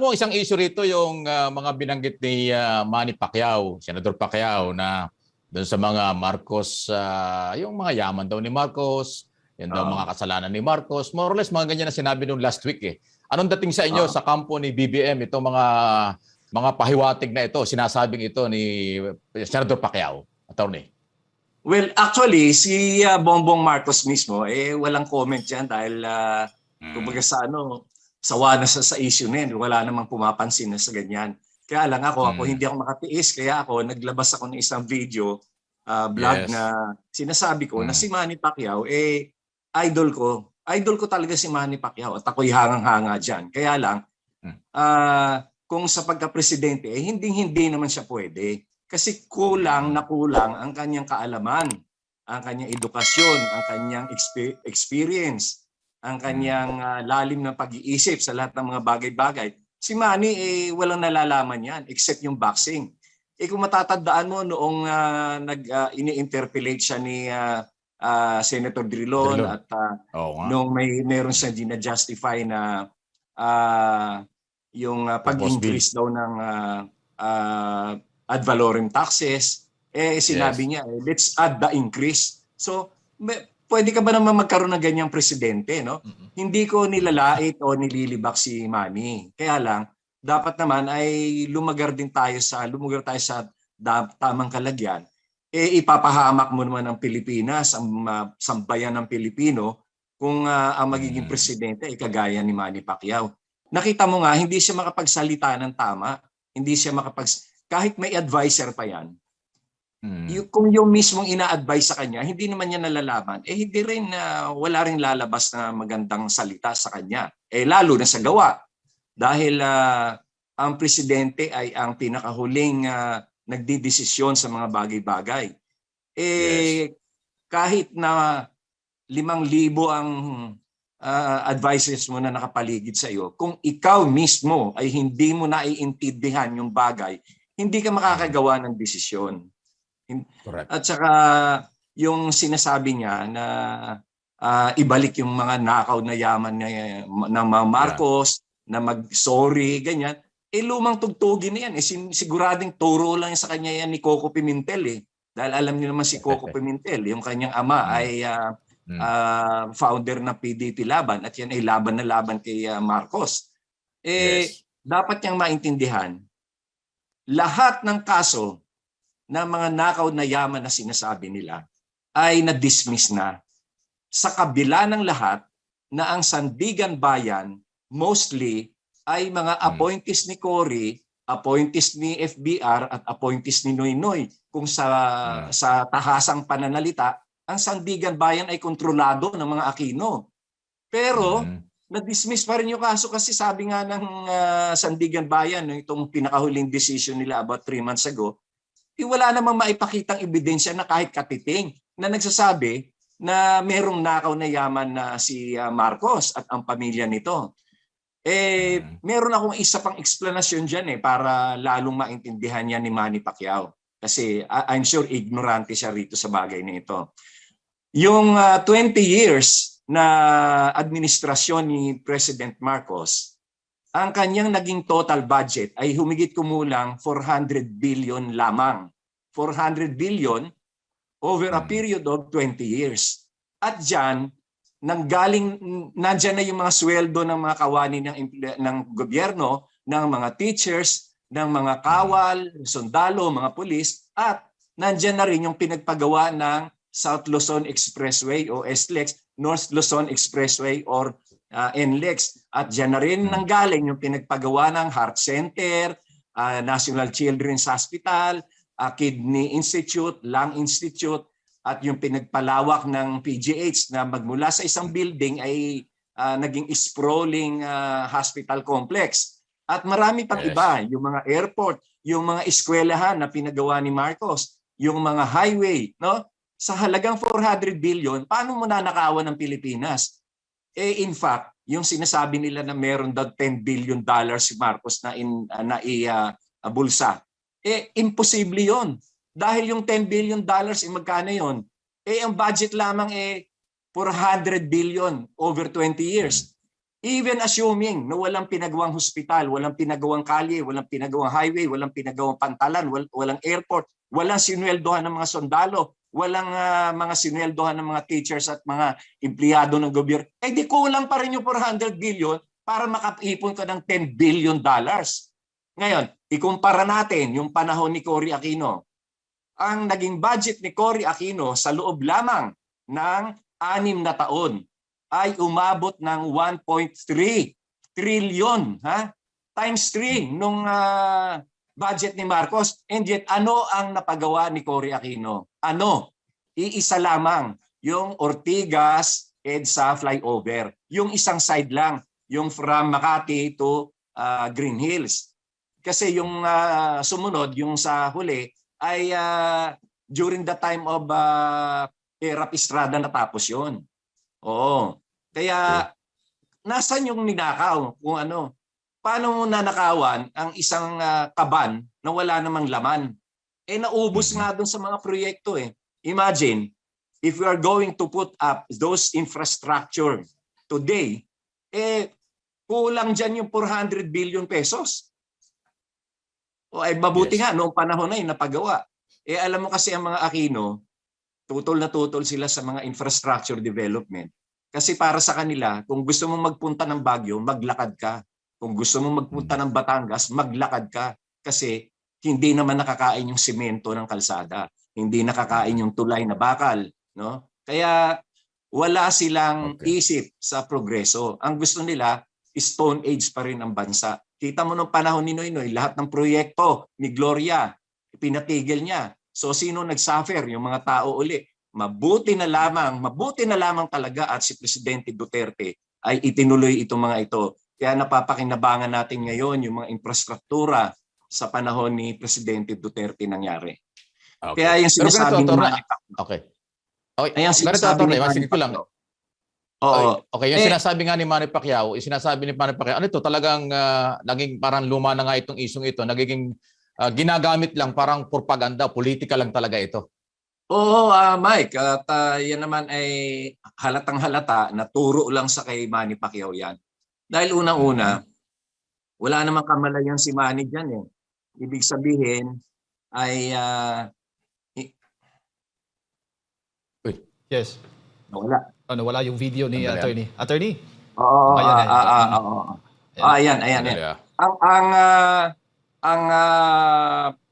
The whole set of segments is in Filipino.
mo, isang issue rito yung mga binanggit ni Manny Pacquiao, Senador Pacquiao, na doon sa mga Marcos, yung mga yaman daw ni Marcos, yan daw mga kasalanan ni Marcos. More or less, mga ganyan na sinabi nung last week eh. Anong dating sa inyo sa kampo ni BBM, itong mga pahiwatig na ito, sinasabing ito ni Senador Pacquiao, attorney? Well, actually, si Bongbong Marcos mismo, walang comment yan dahil kumbaga sawa na sa issue na yan. Wala namang pumapansin na sa ganyan. Kaya lang ako hindi ako makatiis. Kaya ako, naglabas ako ng isang video, vlog na sinasabi ko na si Manny Pacquiao, idol ko. Idol ko talaga si Manny Pacquiao at ako'y hangang-hanga dyan. Kaya lang, kung sa pagka-presidente, hindi naman siya pwede. Kasi kulang ang kanyang kaalaman, ang kanyang edukasyon, ang kanyang experience, ang kanyang lalim ng pag-iisip sa lahat ng mga bagay-bagay. Si Manny, walang nalalaman yan except yung boxing. Kung matatandaan mo, noong ini-interpellate siya ni Senator Drilon at noong meron siya gina-justify na yung pag-increase daw ng ad valorem taxes, sinabi niya, let's add the increase. So, pwede ka ba naman magkaroon ng ganyang presidente, no? Hindi ko nilalait o nililibak si Manny. Kaya lang, dapat naman ay lumagar tayo sa tamang kalagyan. Ipapahamak mo naman ang Pilipinas, ang sambayan ng Pilipino, kung ang magiging presidente ay kagaya ni Manny Pacquiao. Nakita mo nga, hindi siya makapagsalita ng tama. Hindi siya kahit may advisor pa yan, kung yung mismong ina-advise sa kanya, hindi naman niya nalalaman, hindi rin, wala rin lalabas na magandang salita sa kanya. Lalo na sa gawa. Dahil ang presidente ay ang pinakahuling nagdidesisyon sa mga bagay-bagay. Kahit na 5,000 ang advisors mo na nakapaligid sa iyo, kung ikaw mismo ay hindi mo naiintindihan yung bagay, hindi ka makakagawa ng desisyon. Correct. At saka yung sinasabi niya na ibalik yung mga nakaw na yaman ng mga Marcos, na mag-sorry, ganyan. Lumang tugtugin na yan. Sigurading turo lang sa kanya yan ni Coco Pimentel. Dahil alam niyo naman si Coco Pimentel, yung kanyang ama ay founder ng PDP Laban at yan ay laban na laban kay Marcos. Dapat niyang maintindihan, lahat ng kaso ng mga nakaw na yaman na sinasabi nila ay na-dismiss na. Sa kabila ng lahat na ang Sandigan Bayan mostly ay mga appointees ni Cory, appointees ni FBR at appointees ni Noynoy. Kung sa tahasang pananalita, ang Sandigan Bayan ay kontrolado ng mga Aquino. Pero na-dismiss pa rin yung kaso kasi sabi nga ng Sandigan Bayan, itong pinakahuling decision nila about 3 months ago, wala namang maipakitang ebidensya na kahit katiting na nagsasabi na merong nakaw na yaman na si Marcos at ang pamilya nito. Meron akong isa pang explanation dyan para lalong maintindihan yan ni Manny Pacquiao. Kasi I'm sure ignorante siya rito sa bagay na ito. Yung 20 years na administrasyon ni President Marcos, ang kanyang naging total budget ay humigit kumulang 400 billion lamang. 400 billion over a period of 20 years. At dyan, nandyan na yung mga sweldo ng mga kawani ng gobyerno, ng mga teachers, ng mga kawal, sundalo, mga pulis, at nandyan na rin yung pinagpagawa ng South Luzon Expressway o SLEX, North Luzon Expressway or NLEX. At dyan na rin nanggaling yung pinagpagawa ng Heart Center, National Children's Hospital, Kidney Institute, Lung Institute, at yung pinagpalawak ng PGH na magmula sa isang building ay naging sprawling hospital complex. At marami pang iba, yung mga airport, yung mga eskwelahan na pinagawa ni Marcos, yung mga highway, no? Sa halagang 400 billion, paano mo nanakawan ng Pilipinas? In fact, yung sinasabi nila na meron daw $10 billion si Marcos na bulsa, imposible yon. Dahil yung $10 billion, magkano yon? Ang budget lamang 400 billion over 20 years. Even assuming na walang pinagawang hospital, walang pinagawang kalye, walang pinagawang highway, walang pinagawang pantalan, walang airport, walang sinweldohan ng mga sundalo, walang mga sinweldohan ng mga teachers at mga empleyado ng gobyerno, eh di kulang pa rin yung 400 billion para makaipon ka ng $10 billion. Ngayon, ikumpara natin yung panahon ni Cory Aquino. Ang naging budget ni Cory Aquino sa loob lamang ng 6 na taon ay umabot ng 1.3 trillion, ha? Times 3 nung budget ni Marcos. And yet, ano ang napagawa ni Cory Aquino? Ano? Iisa lamang, yung Ortigas-EDSA flyover. Yung isang side lang, yung from Makati to Green Hills. Kasi yung sumunod, yung sa huli, ay during the time of Erap Estrada natapos yun. Oo. Kaya nasan yung ninakaw kung ano? Paano mo nanakawan ang isang kaban na wala namang laman? Eh naubos nga doon sa mga proyekto eh. Imagine, if we are going to put up those infrastructure today, eh kulang dyan yung 400 billion pesos. O ay mabuti nga noong panahon na yun napagawa. Eh alam mo kasi ang mga Aquino, tutol na tutol sila sa mga infrastructure development. Kasi para sa kanila, kung gusto mong magpunta ng Baguio, maglakad ka. Kung gusto mong magpunta ng Batangas, maglakad ka. Kasi hindi naman nakakain yung simento ng kalsada. Hindi nakakain yung tulay na bakal. No? Kaya wala silang isip sa progreso. Ang gusto nila, Stone Age pa rin ang bansa. Kita mo nung panahon ni Noynoy, lahat ng proyekto ni Gloria, pinatigil niya. So sino nagsuffer? Yung mga tao uli. Mabuti na lamang talaga at si Presidente Duterte ay itinuloy itong mga ito. Kaya napapakinabangan natin ngayon yung mga infrastruktura sa panahon ni Presidente Duterte nangyari. Okay. Kaya yung sinasabi ni Manny Pacquiao. Okay. Okay. Yung sinasabi ni Manny Pacquiao. Oo. Okay, yung sinasabi nga ni Manny Pacquiao, ano ito talagang naging parang luma na nga itong isyong ito, nagiging ginagamit lang parang propaganda, politika lang talaga ito. Oo, Mike, at yan naman ay halatang halata na turo lang sa kay Manny Pacquiao yan. Dahil unang-una, wala namang kamalayan si Manny dyan eh. Ibig sabihin ay Yes. wala. Wala yung video ni attorney. Attorney? Oo, ayan. Ang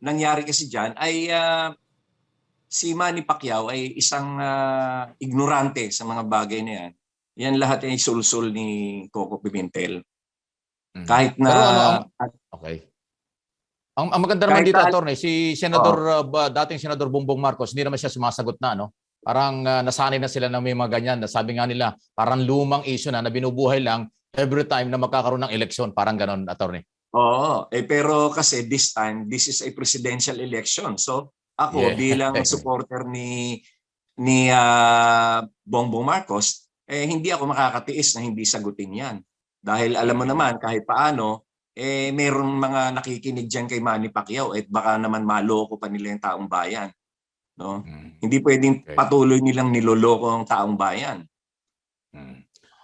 nangyari kasi diyan ay si Manny Pacquiao ay isang ignorante sa mga bagay na yan. Yan lahat ay sulsul ni Coco Pimentel. Kahit na... Okay. Ang maganda naman dito, attorney, si Senador, dating Senador Bongbong Marcos, hindi naman siya sumasagot na, no? Parang nasanay na sila ng may mga ganyan. Sabi nga nila, parang lumang issue na binubuhay lang every time na magkakaroon ng eleksyon. Parang ganon, attorney. Oo. Pero kasi this time, this is a presidential election. So, ako bilang supporter ni Bongbong Marcos, hindi ako makakatiis na hindi sagutin yan. Dahil alam mo naman, kahit paano, mayroong mga nakikinig dyan kay Manny Pacquiao at baka naman maloko pa nila yung taong bayan. No? Hindi pwedeng patuloy nilang niloloko ang taong bayan.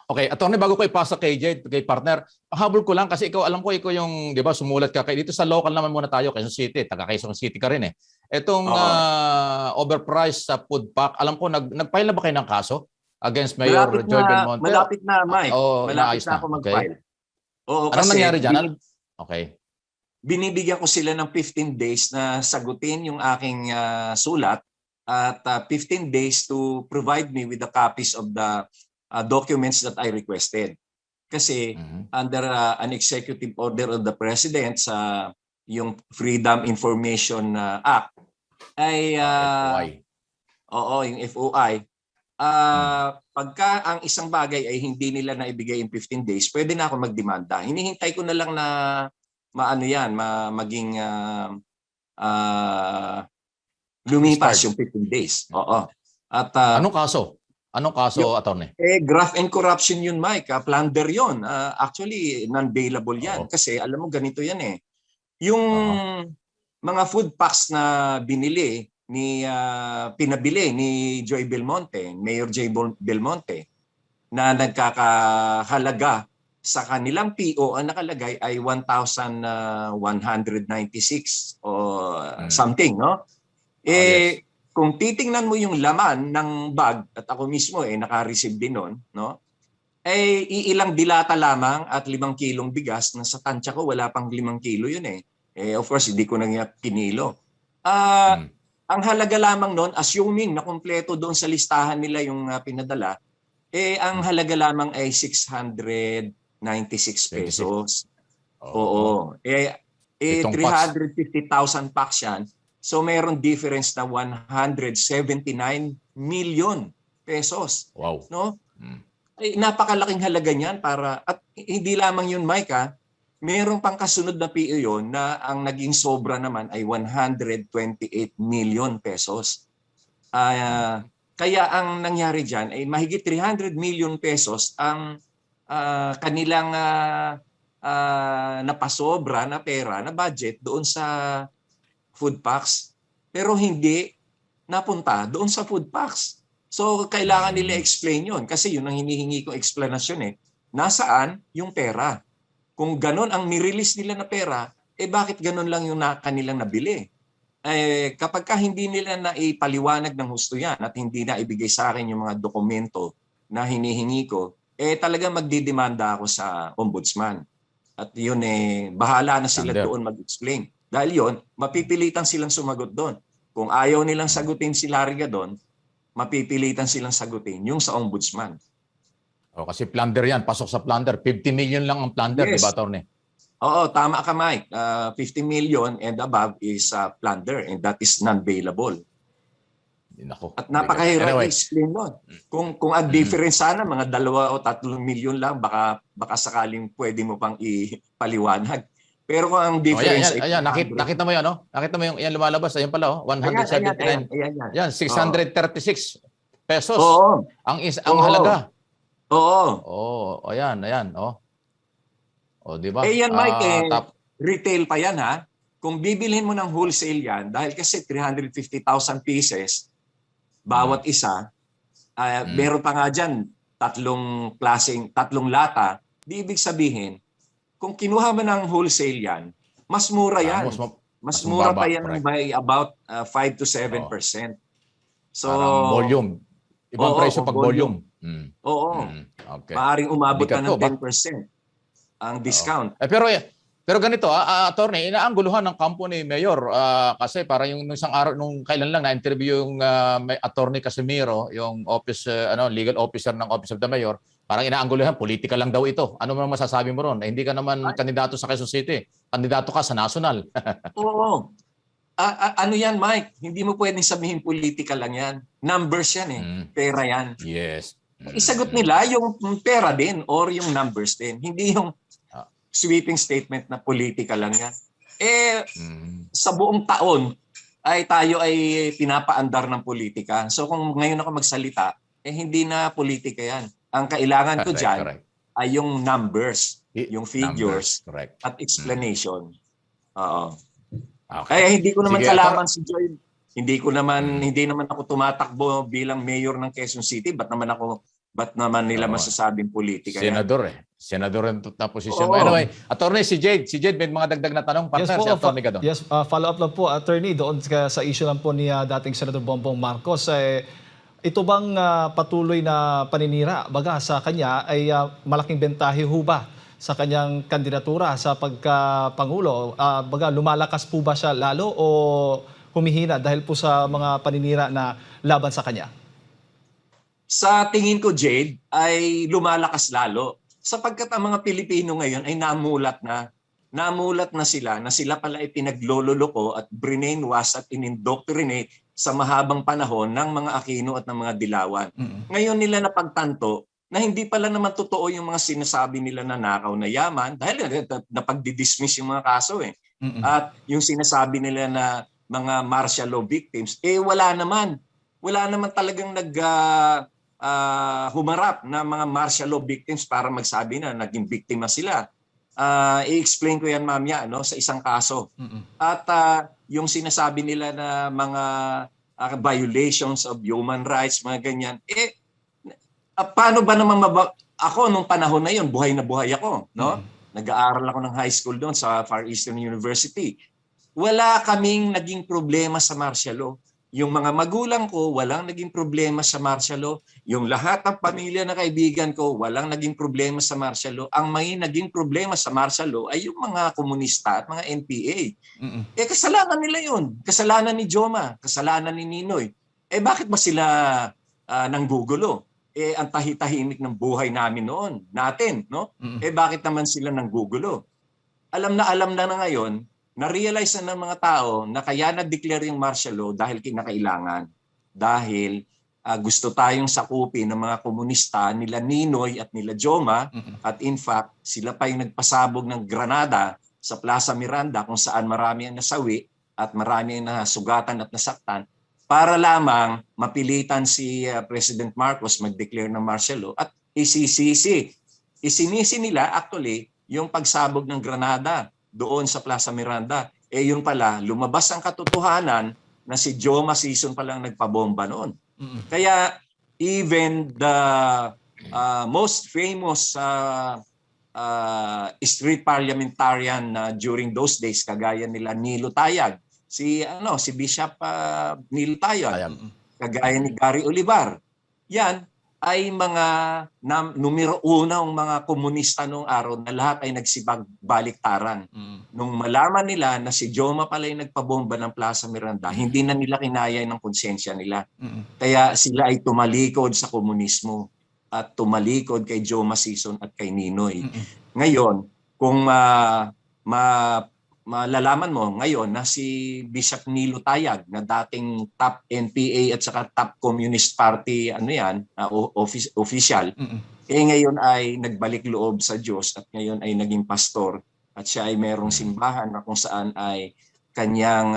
Okay, attorney, bago ko ipasa kay Jade, kay partner, habol ko lang kasi alam ko ikaw yung, di ba, sumulat ka dito sa local naman muna tayo, Quezon City, taga Quezon City ka rin eh. Itong overpriced sa food pack, alam ko, nag-file na ba kayo ng kaso against Mayor Joy Belmonte? Malapit na, Mike. Malapit na ako mag-file. Oo, anong nangyari dyan? Okay. Binibigyan ko sila ng 15 days na sagutin yung aking sulat at 15 days to provide me with the copies of the documents that I requested. Kasi under an executive order of the President sa yung Freedom Information Act ay yung FOI. Pagka ang isang bagay ay hindi nila naibigay in 15 days, pwede na ako magdemanda. Hinihintay ko na lang na maging lumipas yung 15 days. Oo. At anong kaso? Anong kaso, attorney? Graft and corruption yun, Mike. Plunder yun. Actually, non-bailable yan. Kasi alam mo, ganito yan eh. Yung mga food packs na pinabili ni Joy Belmonte, Mayor Joy Belmonte, na nagkakahalaga sa kanilang PO ang nakalagay ay 1,196 o something, no? Yes. Kung titingnan mo yung laman ng bag, at ako mismo naka-receive din nun, no? Iilang dilata lamang at 5 kilong bigas na sa tansya ko wala pang 5 kilo yun eh. Of course, hindi ko na nga kinilo. Ang halaga lamang noon, assuming na kumpleto doon sa listahan nila yung pinadala, ang halaga lamang ay 696 pesos. Oo. Itong packs. 350,000 packs yan. So mayroon difference na 179 million pesos. Wow. No? Napakalaking halaga niyan para, at hindi lamang yun, Mike, meron pang kasunod na PO yun na ang naging sobra naman ay 128 million pesos. Kaya ang nangyari dyan ay mahigit 300 million pesos ang kanilang napasobra na pera, na budget doon sa food packs. Pero hindi napunta doon sa food packs. So kailangan nila explain yun kasi yun ang hinihingi kong explanation eh. Nasaan yung pera? Kung ganon ang nirelease nila na pera, bakit ganon lang yung kanilang nabili? Kapag hindi nila na ipaliwanag ng husto yan at hindi na ibigay sa akin yung mga dokumento na hinihingi ko, talaga magdidemanda ako sa ombudsman. At yun bahala na sila doon mag-explain. Dahil yun, mapipilitan silang sumagot doon. Kung ayaw nilang sagutin si Larga doon, mapipilitan silang sagutin yung sa ombudsman. Kasi plunder yan, pasok sa plunder. 50 million lang ang plunder, Yes. di ba, Atty.? Oo, tama ka, Mike. 50 million and above is plunder and that is non-bailable. Nako. At napakahirap Anyway. i-explain nun. Kung ang difference sana, mga 2 o 3 milyon lang, baka sakaling pwede mo pang ipaliwanag. Pero kung ang difference Ayan, nakita mo yan, no? Nakita mo yung yan lumalabas, ayan pala, 179. Ayan. Yan, 636 pesos. Oo. Ang Oo. halaga. Oo. Ayan, di ba? Yan, Mike, retail pa yan, ha? Kung bibilhin mo ng wholesale yan, dahil kasi 350,000 pieces, bawat isa, meron pa nga dyan, 3 lata, di ibig sabihin, kung kinuha mo ng wholesale yan, mas mura yan. Mas mura pa yan by about 5 to 7%. So, parang volume. Ibang presyo pag volume. Oo. Okay. Maaring umabot Bigat na ng ko, 10% ang discount. Pero ganito, attorney, inaangguluhan ng kampo ni Mayor kasi para yung isang araw, nung kailan lang na-interview yung attorney Casimiro, yung office, legal officer ng Office of the Mayor, parang inaangguluhan, politika lang daw ito. Ano man masasabi mo ron? Hindi ka naman kandidato sa Quezon City. Kandidato ka sa national. Oo. Ano yan, Mike? Hindi mo pwedeng sabihin politika lang yan. Numbers yan eh. Pera yan. Yes. Isagot nila yung pera din or yung numbers din. Hindi yung sweeping statement na politika lang yan. Sa buong taon ay tayo ay pinapaandar ng politika. So kung ngayon ako magsalita, hindi na politika yan. Ang kailangan ko dyan ay yung numbers, yung figures, at explanation. Oo. Okay. Kaya hindi ko naman kalaban si Joy. Hindi naman ako tumatakbo bilang mayor ng Quezon City. Ba't naman nila masasabing politika yan? Senador rin na posisyon. Anyway, attorney, si Jade may mga dagdag na tanong. Partner, si attorney ka doon. Yes, follow up lang po, attorney, doon sa issue lang po ni dating Senador Bongbong Marcos. Ito bang patuloy na paninira baga sa kanya ay malaking bentahe ho ba sa kanyang kandidatura sa pagka-pangulo? Baga lumalakas po ba siya lalo o humihina dahil po sa mga paninira na laban sa kanya? Sa tingin ko, Jade, ay lumalakas lalo. Sapagkat ang mga Pilipino ngayon ay namulat na sila pala ay pinaglololoko at brainwash at inindoctrinate sa mahabang panahon ng mga Aquino at ng mga Dilawan. Ngayon nila napagtanto na hindi pala naman totoo yung mga sinasabi nila na nakaw na yaman dahil napagdidismiss yung mga kaso eh. At yung sinasabi nila na mga martial law victims, wala naman. Wala naman talagang humarap na mga martial law victims para magsabi na naging biktima sila. I-explain ko yan mamaya sa isang kaso. At yung sinasabi nila na mga violations of human rights, mga ganyan, paano ba naman ako nung panahon na yon, buhay na buhay ako, no? Mm. Nag-aaral ako ng high school doon sa Far Eastern University. Wala kaming naging problema sa martial law. Yung mga magulang ko, walang naging problema sa martial law. Yung lahat ng pamilya na kaibigan ko, walang naging problema sa martial law. Ang may naging problema sa martial law ay yung mga komunista at mga NPA. Mm. Kasalanan nila yun. Kasalanan ni Joma, kasalanan ni Ninoy. Bakit ba sila nanggugulo? Ang tahi-tahimik ng buhay namin noon, natin, no? Mm. Bakit naman sila nanggugulo? Alam na ngayon, na-realize na ng mga tao na kaya na-declare yung martial law dahil kinakailangan. Dahil gusto tayong sakupin ng mga komunista, nila Ninoy at nila Joma, at in fact, sila pa yung nagpasabog ng granada sa Plaza Miranda kung saan marami ang nasawi at marami ang nasugatan at nasaktan para lamang mapilitan si President Marcos mag-declare ng martial law at isinisi nila actually yung pagsabog ng granada doon sa Plaza Miranda. Yun pala, lumabas ang katotohanan na si Joma Sison palang nagpabomba noon. Kaya even the most famous street parliamentarian during those days, kagaya nila Nilo Tayag, si Bishop Nilo Tayag, kagaya ni Gary Olivar, yan ay mga numero unang mga komunista noong araw na lahat ay nagsibagbaliktaran. Nung malaman nila na si Joma pala yung nagpabomba ng Plaza Miranda, hindi na nila kinaya ng konsensya nila. Kaya sila ay tumalikod sa komunismo at tumalikod kay Joma Sison at kay Ninoy. Ngayon, kung malalaman mo ngayon na si Bishop Nilo Tayag na dating top NPA at saka top Communist Party official, ngayon ay nagbalik loob sa Diyos at ngayon ay naging pastor at siya ay merong simbahan na kung saan ay kanyang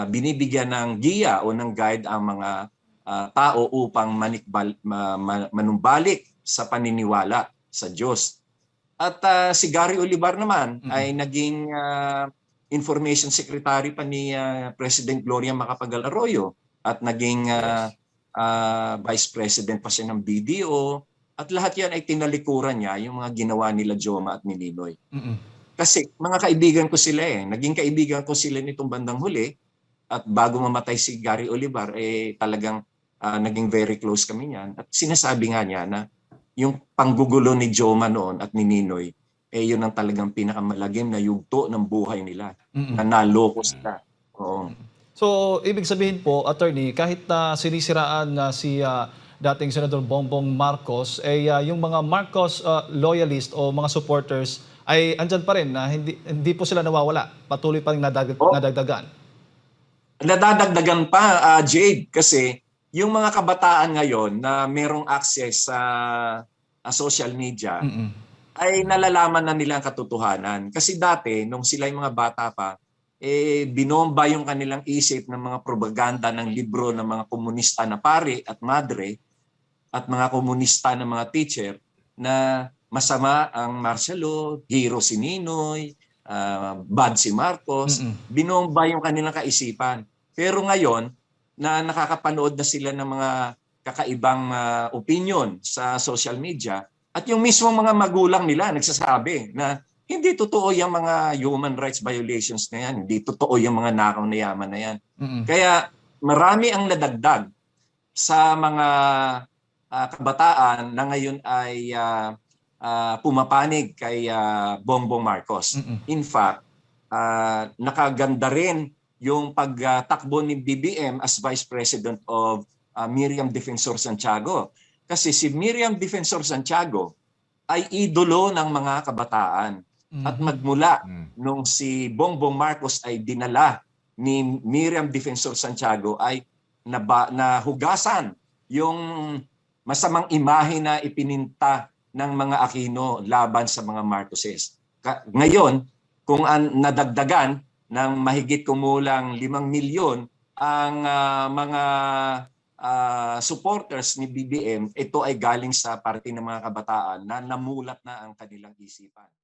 binibigyan ng giya o ng guide ang mga tao upang manumbalik sa paniniwala sa Diyos. At si Gary Olivar naman ay naging information secretary pa ni President Gloria Macapagal Arroyo at naging vice president pa siya ng BDO at lahat yan ay tinalikuran niya yung mga ginawa nila Joma at ni Ninoy. Kasi mga kaibigan ko sila naging kaibigan ko sila nitong bandang huli at bago mamatay si Gary Olivar talagang naging very close kami niyan at sinasabi nga niya na yung panggugulo ni Joma noon at ni Ninoy, yun ang talagang pinakamalagim na yugto ng buhay nila, na naloko sila. Oo. So, ibig sabihin po, Attorney, kahit na sinisiraan na si dating Senador Bongbong Marcos, yung mga Marcos loyalist o mga supporters ay andyan pa rin na hindi po sila nawawala. Patuloy pa rin nadagdagan. Nadadagdagan pa, Jade, kasi yung mga kabataan ngayon na merong access sa social media ay nalalaman na nila ang katotohanan. Kasi dati, nung sila yung mga bata pa, binomba yung kanilang isip ng mga propaganda ng libro ng mga komunista na pare at madre at mga komunista na mga teacher na masama ang martial law, hero si Ninoy, bad si Marcos. Binomba yung kanilang kaisipan. Pero ngayon, na nakakapanood na sila ng mga kakaibang opinion sa social media at yung mismong mga magulang nila nagsasabi na hindi totoo yung mga human rights violations na yan, hindi totoo yung mga nakaw na yaman na yan. Kaya marami ang nadagdag sa mga kabataan na ngayon ay pumapanig kay Bongbong Marcos. In fact, nakaganda rin yung pagtakbo ni BBM as Vice President of Miriam Defensor Santiago. Kasi si Miriam Defensor Santiago ay idolo ng mga kabataan. At magmula nung si Bongbong Marcos ay dinala ni Miriam Defensor Santiago ay nahugasan yung masamang imahe na ipininta ng mga Aquino laban sa mga Marcoses. Ngayon, kung nadagdagan ng mahigit kumulang 5 milyon ang mga supporters ni BBM, ito ay galing sa parte ng mga kabataan na namulat na ang kanilang isipan.